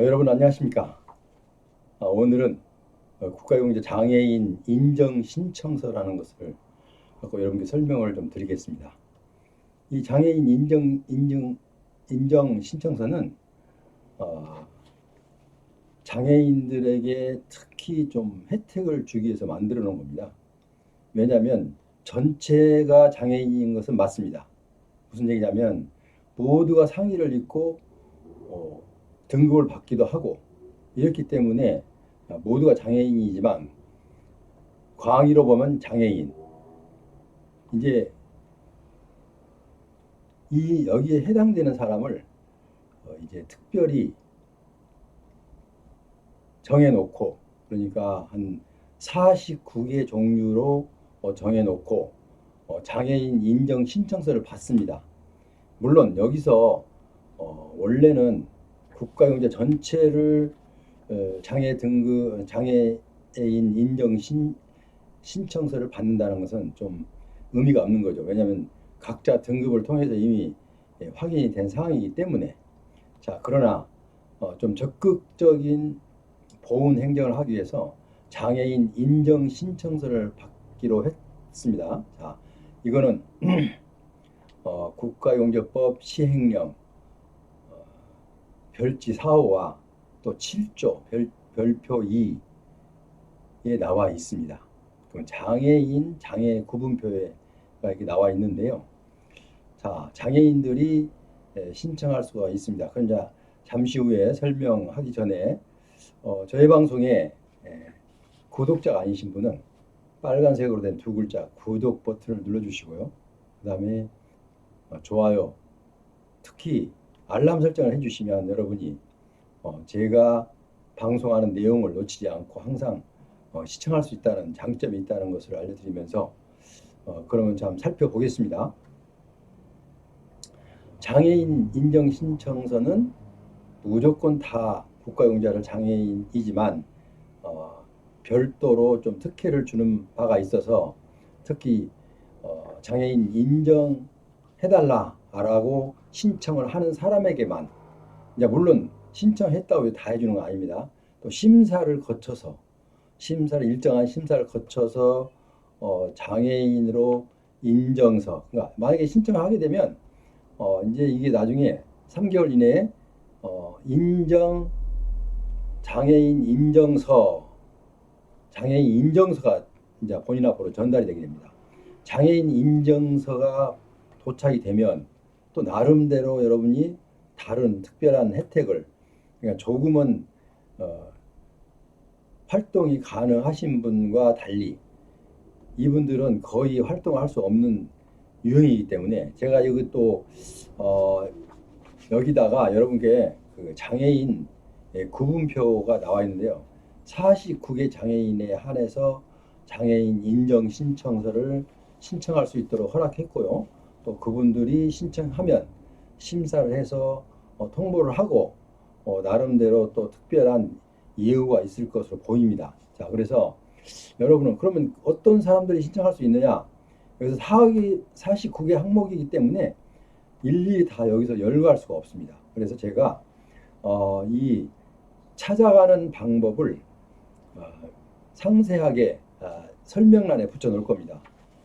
여러분 안녕하십니까? 오늘은 국가용재 장애인 인정 신청서라는 것을 갖고 여러분께 설명을 좀 드리겠습니다. 이 장애인 인정 신청서는 어, 장애인들에게 특히 좀 혜택을 주기 위해서 만들어 놓은 겁니다. 왜냐하면 전체가 장애인인 것은 맞습니다. 무슨 얘기냐면 모두가 상의를 입고 어, 등급을 받기도 하고 이렇기 때문에 모두가 장애인이지만 광의로 보면 장애인. 이제 이 여기에 해당되는 사람을 이제 특별히 정해놓고, 그러니까 한 49개 종류로 정해놓고 장애인 인정 신청서를 받습니다. 물론 여기서 원래는 국가용재 전체를 장애인 인정 신청서를 받는다는 것은 좀 의미가 없는 거죠. 왜냐하면 각자 등급을 통해서 이미 확인이 된 사항이기 때문에. 자, 그러나 좀 적극적인 보훈 행정을 하기 위해서 장애인 인정 신청서를 받기로 했습니다. 자, 이거는 국가용재법 시행령 별지 4호와 또 7조 별표 2에 나와 있습니다. 그럼 장애인 장애 구분표가 이렇게 나와 있는데요. 자, 장애인들이 신청할 수가 있습니다. 그럼 이제 잠시 후에 설명하기 전에 저희 방송에 구독자가 아니신 분은 빨간색으로 된 두 글자 구독 버튼을 눌러주시고요. 그 다음에 좋아요, 특히 알람 설정을 해주시면 여러분이 제가 방송하는 내용을 놓치지 않고 항상 시청할 수 있다는 장점이 있다는 것을 알려드리면서 그러면 좀 살펴보겠습니다. 장애인 인정 신청서는 무조건 다 국가용자를 장애인이지만 별도로 좀 특혜를 주는 바가 있어서 특히 장애인 인정해달라라고 신청을 하는 사람에게만, 이제 물론 신청했다고 다 해주는 건 아닙니다. 또 일정한 심사를 거쳐서 장애인으로 인정서, 그러니까 만약에 신청을 하게 되면 이제 이게 나중에 3개월 이내에 인정 장애인 인정서가 이제 본인 앞으로 전달이 되게 됩니다. 장애인 인정서가 도착이 되면 또 나름대로 여러분이 다른 특별한 혜택을, 그러니까 조금은 활동이 가능하신 분과 달리 이분들은 거의 활동을 할 수 없는 유형이기 때문에 제가 여기 또 여기다가 여러분께 그 장애인 구분표가 나와 있는데요. 49개 장애인에 한해서 장애인 인정 신청서를 신청할 수 있도록 허락했고요. 또 그분들이 신청하면 심사를 해서 통보를 하고 나름대로 또 특별한 예우가 있을 것으로 보입니다. 자, 그래서 여러분은 그러면 어떤 사람들이 신청할 수 있느냐? 여기서 49개 항목이기 때문에 일일이 다 여기서 열거할 수가 없습니다. 그래서 제가 이 찾아가는 방법을 상세하게 설명란에 붙여 놓을 겁니다.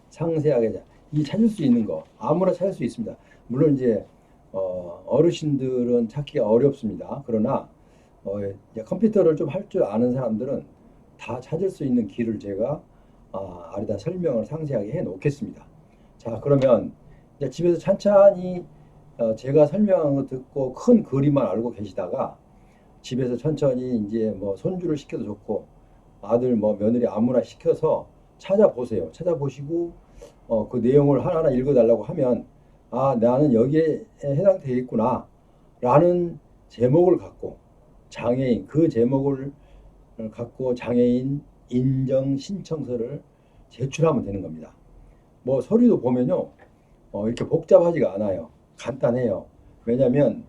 상세하게 이 찾을 수 있는 거 아무나 찾을 수 있습니다. 물론 이제 어르신들은 찾기가 어렵습니다. 그러나 컴퓨터를 좀 할 줄 아는 사람들은 다 찾을 수 있는 길을 제가 아래다 설명을 상세하게 해 놓겠습니다. 자, 그러면 이제 집에서 천천히 제가 설명한 거 듣고 큰 그림만 알고 계시다가 집에서 천천히 이제 뭐 손주를 시켜도 좋고 아들 뭐 며느리 아무나 시켜서 찾아보세요. 찾아보시고 그 내용을 하나하나 읽어달라고 하면 나는 여기에 해당되겠구나 라는 제목을 갖고 그 제목을 갖고 장애인 인정 신청서를 제출하면 되는 겁니다. 뭐 서류도 보면요 이렇게 복잡하지가 않아요. 간단해요. 왜냐하면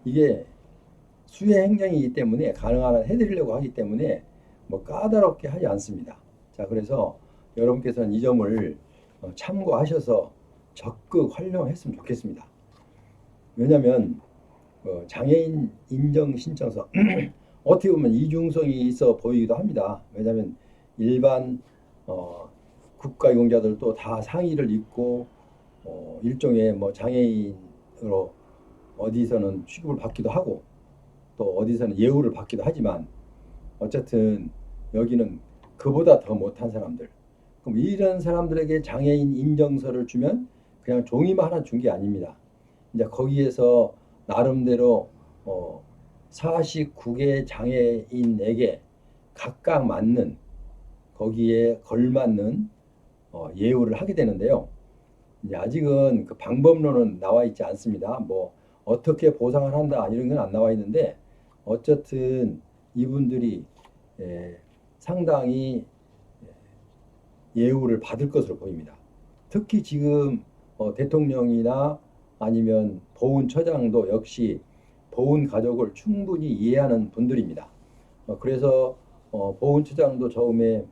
이게 수혜 행정이기 때문에 가능한 한 해드리려고 하기 때문에 뭐 까다롭게 하지 않습니다. 자, 그래서 여러분께서는 이 점을 참고하셔서 적극 활용했으면 좋겠습니다. 왜냐하면 장애인 인정 신청서 어떻게 보면 이중성이 있어 보이기도 합니다. 왜냐하면 일반 국가유공자들도 다 상의를 입고 일종의 뭐 장애인으로 어디서는 취급을 받기도 하고 또 어디서는 예우를 받기도 하지만 어쨌든 여기는 그보다 더 못한 사람들. 그럼 이런 사람들에게 장애인 인정서를 주면 그냥 종이만 하나 준 게 아닙니다. 이제 거기에서 나름대로 49개 장애인에게 각각 맞는 거기에 걸맞는 예우를 하게 되는데요. 이제 아직은 그 방법론은 나와 있지 않습니다. 뭐 어떻게 보상을 한다 이런 건 안 나와 있는데 어쨌든 이분들이 상당히 예우를 받을 것으로 보입니다. 특히 지금 대통령이나 아니면 보훈처장도 역시 보훈 가족을 충분히 이해하는 분들입니다. 그래서 보훈처장도 처음에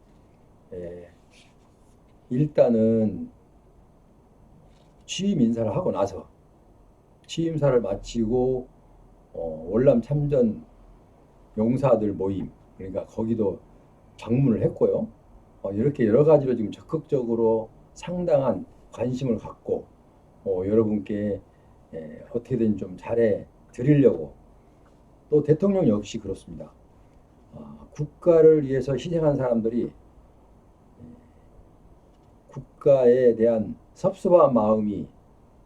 일단은 취임 인사를 하고 나서 취임사를 마치고 월남 참전 용사들 모임 그러니까 거기도 방문을 했고요. 이렇게 여러 가지로 지금 적극적으로 상당한 관심을 갖고 여러분께 어떻게든 좀 잘해 드리려고 또 대통령 역시 그렇습니다. 국가를 위해서 희생한 사람들이 국가에 대한 섭섭한 마음이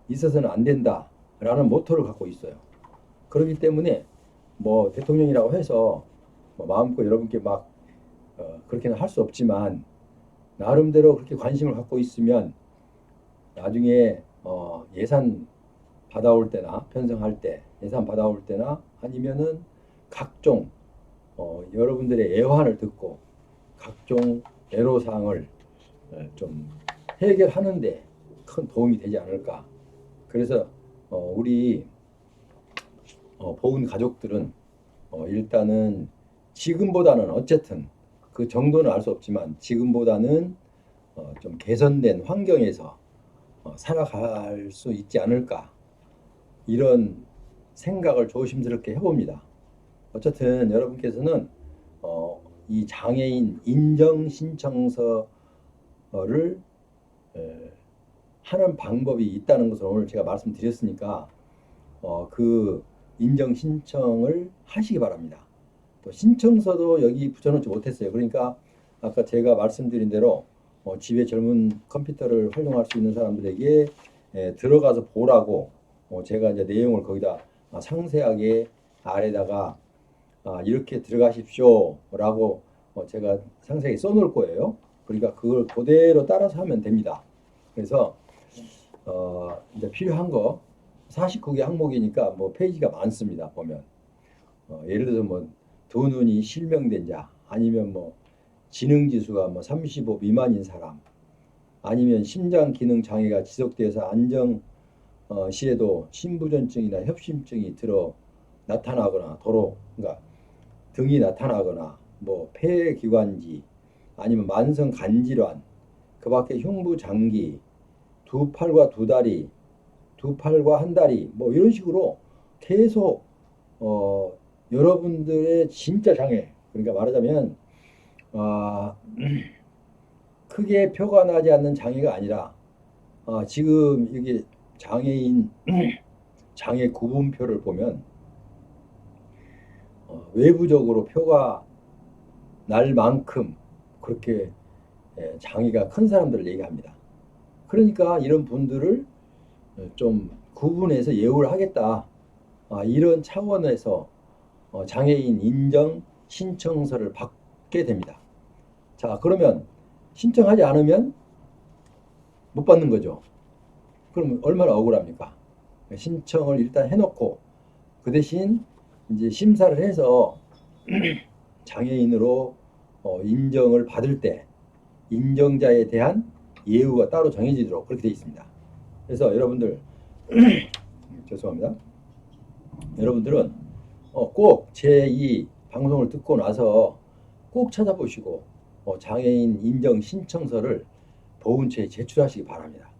있어서는 안 된다라는 모토를 갖고 있어요. 그렇기 때문에 뭐 대통령이라고 해서 뭐 마음껏 여러분께 막 그렇게는 할 수 없지만 나름대로 그렇게 관심을 갖고 있으면 나중에 예산 받아올 때나 편성할 때 예산 받아올 때나 아니면은 각종 여러분들의 애환을 듣고 각종 애로사항을 좀 해결하는데 큰 도움이 되지 않을까. 그래서 우리 보훈 가족들은 일단은 지금보다는 어쨌든 그 정도는 알 수 없지만 지금보다는 좀 개선된 환경에서 살아갈 수 있지 않을까 이런 생각을 조심스럽게 해봅니다. 어쨌든 여러분께서는 이 장애인 인정 신청서를 하는 방법이 있다는 것을 오늘 제가 말씀드렸으니까 그 인정 신청을 하시기 바랍니다. 또 신청서도 여기 붙여놓지 못했어요. 그러니까 아까 제가 말씀드린 대로 집에 젊은 컴퓨터를 활용할 수 있는 사람들에게 들어가서 보라고 제가 이제 내용을 거기다 상세하게 아래다가 이렇게 들어가십시오라고 제가 상세하게 써놓을 거예요. 그러니까 그걸 그대로 따라서 하면 됩니다. 그래서 이제 필요한 거 49개 항목이니까 뭐 페이지가 많습니다. 보면 예를 들어서 뭐 두 눈이 실명된 자 아니면 뭐 지능지수가 뭐 35 미만인 사람 아니면 심장 기능 장애가 지속돼서 안정 시에도 심부전증이나 협심증이 들어 나타나거나 그러니까 등이 나타나거나 뭐 폐기관지 아니면 만성 간질환 그 밖에 흉부 장기 두 팔과 두 다리 두 팔과 한 다리 뭐 이런 식으로 계속 여러분들의 진짜 장애 그러니까 말하자면 크게 표가 나지 않는 장애가 아니라 지금 이게 장애인 장애 구분표를 보면 외부적으로 표가 날 만큼 그렇게 장애가 큰 사람들을 얘기합니다. 그러니까 이런 분들을 좀 구분해서 예우를 하겠다. 이런 차원에서 장애인 인정 신청서를 받게 됩니다. 자, 그러면 신청하지 않으면 못 받는 거죠. 그럼 얼마나 억울합니까? 신청을 일단 해놓고 그 대신 이제 심사를 해서 장애인으로 인정을 받을 때 인정자에 대한 예우가 따로 정해지도록 그렇게 되어 있습니다. 그래서 여러분들 죄송합니다. 여러분들은 꼭 제 이 방송을 듣고 나서 꼭 찾아보시고 장애인 인정 신청서를 보훈처에 제출하시기 바랍니다.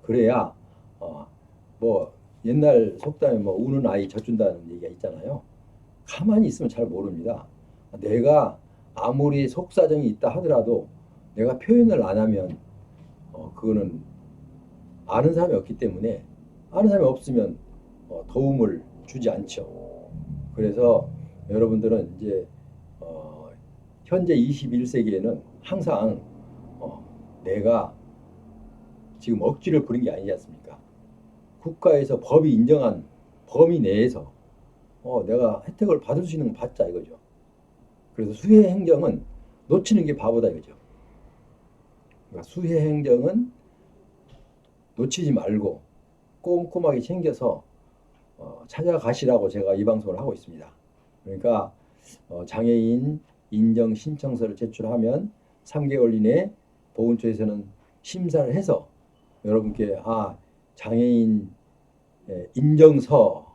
그래야 뭐 옛날 속담에 뭐 우는 아이 젖준다는 얘기가 있잖아요. 가만히 있으면 잘 모릅니다. 내가 아무리 속사정이 있다 하더라도 내가 표현을 안 하면 그거는 아는 사람이 없기 때문에, 아는 사람이 없으면 도움을 주지 않죠. 그래서 여러분들은 이제 현재 21세기에는 항상 내가 지금 억지를 부린 게 아니지 않습니까? 국가에서 법이 인정한 범위 내에서 내가 혜택을 받을 수 있는 건 받자 이거죠. 그래서 수혜 행정은 놓치는 게 바보다 이거죠. 그러니까 수혜 행정은 놓치지 말고 꼼꼼하게 챙겨서 찾아가시라고 제가 이 방송을 하고 있습니다. 그러니까 장애인 인정 신청서를 제출하면 3개월 이내 보훈처에서는 심사를 해서 여러분께 장애인 인정서라는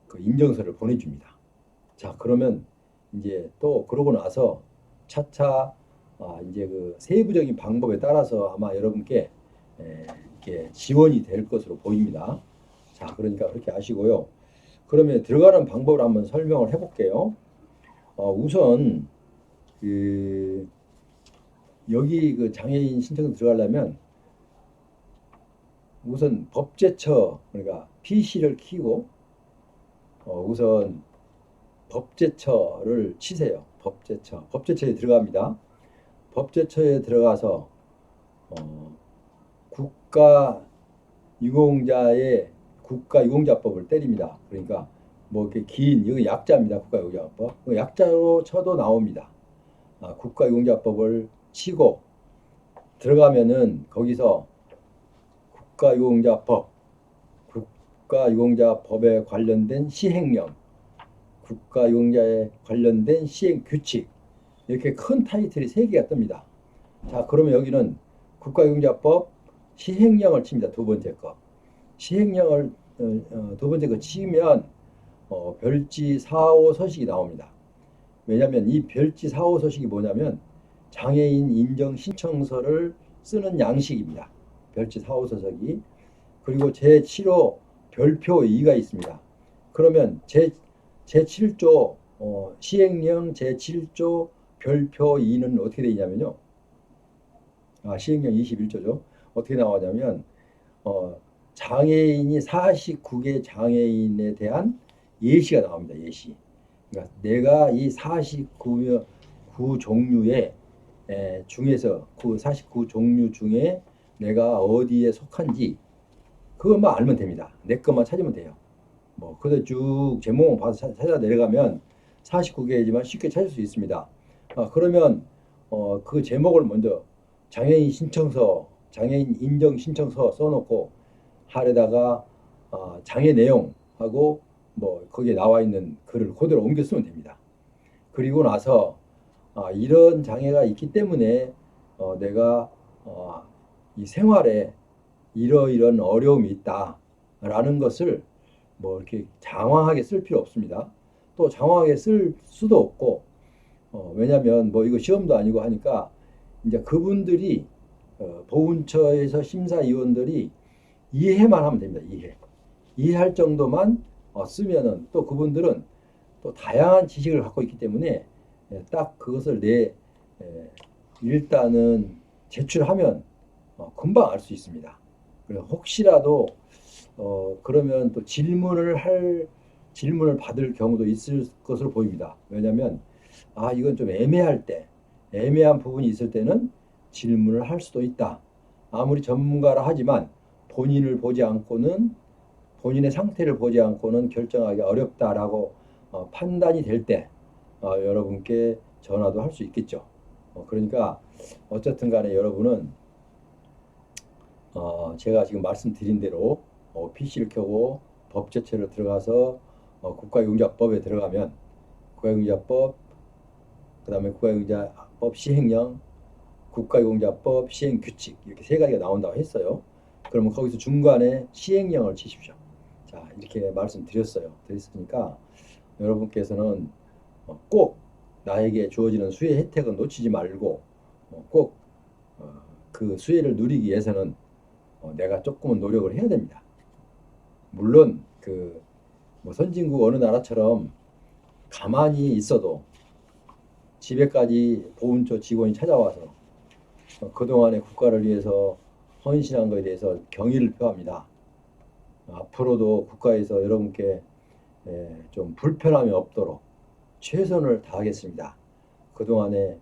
그 인정서를 보내줍니다. 자, 그러면 이제 또 그러고 나서 차차 이제 그 세부적인 방법에 따라서 아마 여러분께 이렇게 지원이 될 것으로 보입니다. 자, 그러니까 그렇게 아시고요. 그러면 들어가는 방법을 한번 설명을 해볼게요. 우선 그 여기 그 장애인 신청 들어가려면 우선 법제처, 그러니까 PC를 키고 우선 법제처를 치세요. 법제처에 들어갑니다. 법제처에 들어가서 국가유공자법을 때립니다. 그러니까 뭐 이렇게 긴 이거 약자입니다. 국가유공자법. 약자로 쳐도 나옵니다. 국가유공자법을 치고 들어가면은 거기서 국가유공자법에 관련된 시행령, 국가유공자에 관련된 시행규칙, 이렇게 큰 타이틀이 3개가 뜹니다. 자, 그러면 여기는 국가유공자법 시행령을 칩니다. 두 번째 거. 시행령을 두 번째 거 치면 별지 4호 서식이 나옵니다. 왜냐하면 이 별지 4호 서식이 뭐냐면 장애인 인정 신청서를 쓰는 양식입니다. 별지 4호 서식이. 그리고 제7호 별표 2가 있습니다. 그러면 제7조 시행령 제7조 별표 2는 어떻게 되냐면요. 시행령 21조죠. 어떻게 나오냐면 장애인이 49개 장애인에 대한 예시가 나옵니다. 예시. 그러니까 내가 이 49 종류의 중에서 그 49 종류 중에 내가 어디에 속한지 그것만 알면 됩니다. 내 것만 찾으면 돼요. 뭐 그래서 쭉 제목만 봐서 찾아 내려가면 49개지만 쉽게 찾을 수 있습니다. 그러면 그 제목을 먼저 장애인 인정 신청서 써놓고 하에다가 장애 내용하고 뭐 거기에 나와 있는 글을 그대로 옮겨 쓰면 됩니다. 그리고 나서 이런 장애가 있기 때문에 내가 이 생활에 이러이런 어려움이 있다라는 것을 뭐 이렇게 장황하게 쓸 필요 없습니다. 또 장황하게 쓸 수도 없고 왜냐하면 뭐 이거 시험도 아니고 하니까 이제 그분들이 보훈처에서 심사위원들이 이해만 하면 됩니다. 이해할 정도만 쓰면은 또 그분들은 또 다양한 지식을 갖고 있기 때문에 딱 그것을 일단은 제출하면 금방 알 수 있습니다. 그래서 혹시라도 그러면 또 질문을 받을 경우도 있을 것으로 보입니다. 왜냐하면 이건 좀 애매한 부분이 있을 때는 질문을 할 수도 있다. 아무리 전문가라 하지만 본인의 상태를 보지 않고는 결정하기 어렵다라고 판단이 될 때 여러분께 전화도 할 수 있겠죠. 그러니까 어쨌든 간에 여러분은 제가 지금 말씀드린 대로 PC를 켜고 법제처를 들어가서 국가유공자법에 들어가면 국가유공자법, 그 다음에 국가유공자법 시행령, 국가유공자법 시행규칙 이렇게 3가지가 나온다고 했어요. 그러면 거기서 중간에 시행령을 치십시오. 자, 이렇게 드렸으니까 여러분께서는 꼭 나에게 주어지는 수혜 혜택은 놓치지 말고 꼭 그 수혜를 누리기 위해서는 내가 조금은 노력을 해야 됩니다. 물론 뭐 선진국 어느 나라처럼 가만히 있어도 집에까지 보훈처 직원이 찾아와서 그동안의 국가를 위해서 헌신한 것에 대해서 경의를 표합니다. 앞으로도 국가에서 여러분께 좀 불편함이 없도록 최선을 다하겠습니다. 그동안에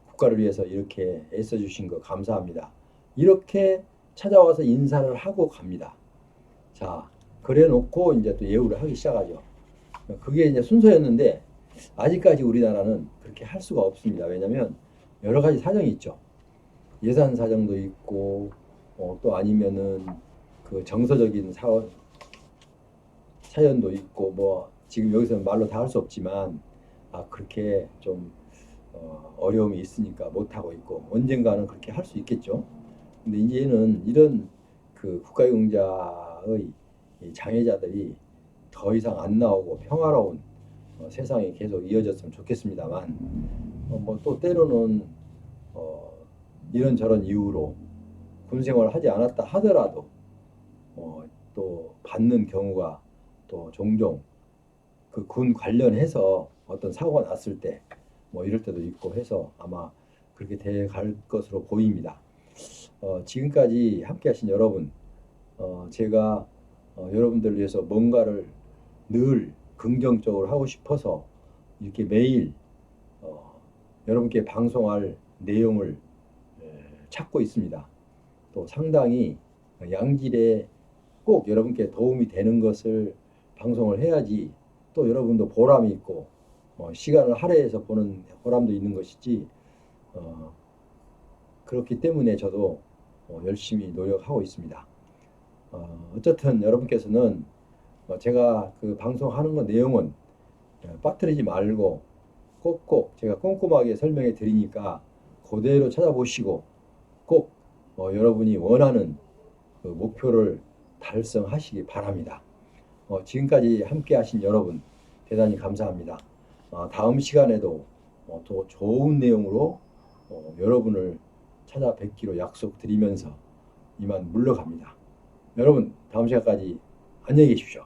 국가를 위해서 이렇게 애써주신 거 감사합니다. 이렇게 찾아와서 인사를 하고 갑니다. 자, 그래 놓고 이제 또 예우를 하기 시작하죠. 그게 이제 순서였는데 아직까지 우리나라는 그렇게 할 수가 없습니다. 왜냐하면 여러 가지 사정이 있죠. 예산 사정도 있고 또 아니면은 그 정서적인 사연도 있고 뭐 지금 여기서는 말로 다 할 수 없지만 그렇게 좀 어려움이 있으니까 못 하고 있고 언젠가는 그렇게 할 수 있겠죠. 근데 이제는 이런 그 국가용자의 장애자들이 더 이상 안 나오고 평화로운 세상이 계속 이어졌으면 좋겠습니다만 뭐 또 때로는 이런저런 이유로 군 생활을 하지 않았다 하더라도 또 받는 경우가 또 종종 그 군 관련해서 어떤 사고가 났을 때 뭐 이럴 때도 있고 해서 아마 그렇게 돼 갈 것으로 보입니다. 지금까지 함께 하신 여러분, 제가 여러분들을 위해서 뭔가를 늘 긍정적으로 하고 싶어서 이렇게 매일 여러분께 방송할 내용을 찾고 있습니다. 또 상당히 양질의 꼭 여러분께 도움이 되는 것을 방송을 해야지 또 여러분도 보람이 있고 시간을 할애해서 보는 보람도 있는 것이지 그렇기 때문에 저도 열심히 노력하고 있습니다. 어쨌든 여러분께서는 제가 그 방송하는 거 내용은 빠뜨리지 말고 꼭꼭 제가 꼼꼼하게 설명해 드리니까 그대로 찾아보시고 꼭 여러분이 원하는 그 목표를 달성하시기 바랍니다. 지금까지 함께 하신 여러분 대단히 감사합니다. 다음 시간에도 더 좋은 내용으로 여러분을 찾아뵙기로 약속드리면서 이만 물러갑니다. 여러분 다음 시간까지 안녕히 계십시오.